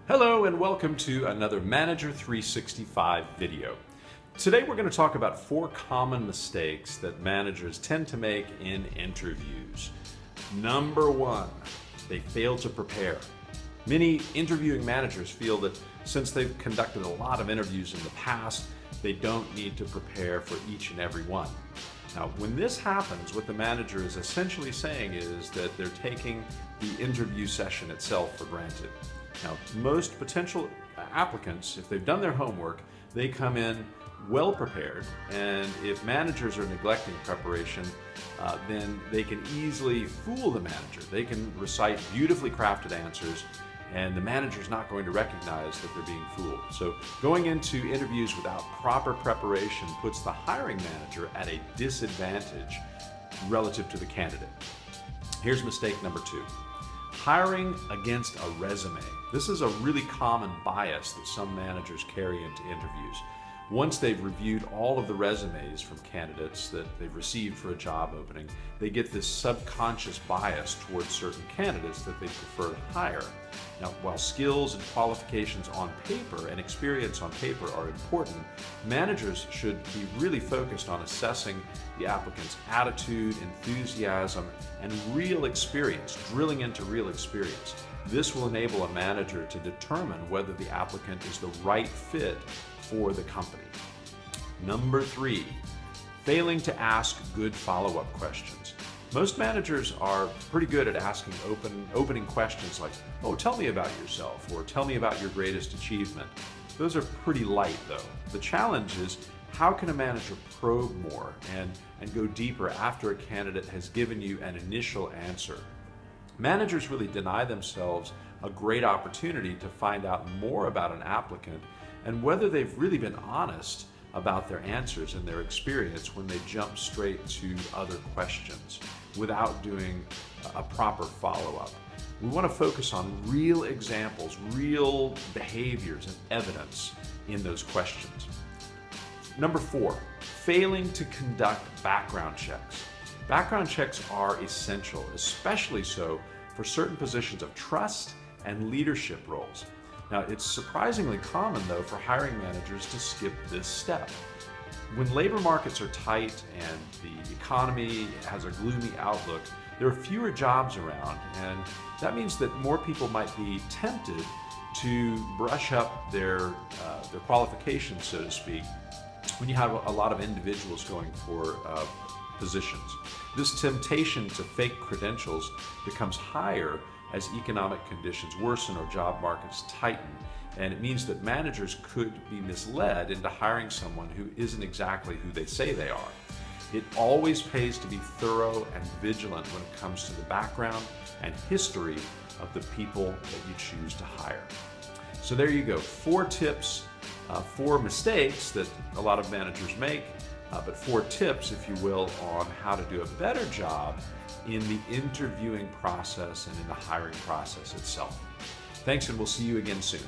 Hello and welcome to another Manager 365 video. Today we're going to talk about 4 common mistakes that managers tend to make in interviews. Number 1, they fail to prepare. Many interviewing managers feel that since they've conducted a lot of interviews in the past, they don't need to prepare for each and every one. Now, when this happens, what the manager is essentially saying is that they're taking the interview session itself for granted. Now, most potential applicants, if they've done their homework, they come in well prepared, and if managers are neglecting preparation, then they can easily fool the manager. They can recite beautifully crafted answers, and the manager's not going to recognize that they're being fooled. So going into interviews without proper preparation puts the hiring manager at a disadvantage relative to the candidate. Here's mistake number 2. Hiring against a resume. This is a really common bias that some managers carry into interviews. Once they've reviewed all of the resumes from candidates that they've received for a job opening, they get this subconscious bias towards certain candidates that they prefer to hire. Now, while skills and qualifications on paper and experience on paper are important, managers should be really focused on assessing the applicant's attitude, enthusiasm, and real experience, drilling into real experience. This will enable a manager to determine whether the applicant is the right fit for the company. Number 3, failing to ask good follow-up questions. Most managers are pretty good at asking opening questions like, oh, tell me about yourself, or tell me about your greatest achievement. Those are pretty light though. The challenge is, how can a manager probe more and go deeper after a candidate has given you an initial answer? Managers really deny themselves a great opportunity to find out more about an applicant and whether they've really been honest about their answers and their experience when they jump straight to other questions without doing a proper follow-up. We want to focus on real examples, real behaviors and evidence in those questions. Number 4, failing to conduct background checks. Background checks are essential, especially so for certain positions of trust and leadership roles. Now, it's surprisingly common, though, for hiring managers to skip this step. When labor markets are tight and the economy has a gloomy outlook, there are fewer jobs around, and that means that more people might be tempted to brush up their qualifications, so to speak, when you have a lot of individuals going for positions. This temptation to fake credentials becomes higher as economic conditions worsen or job markets tighten, and it means that managers could be misled into hiring someone who isn't exactly who they say they are. It always pays to be thorough and vigilant when it comes to the background and history of the people that you choose to hire. So there you go, 4 tips, 4 mistakes that a lot of managers make, but 4 tips, if you will, on how to do a better job in the interviewing process and in the hiring process itself. Thanks, and we'll see you again soon.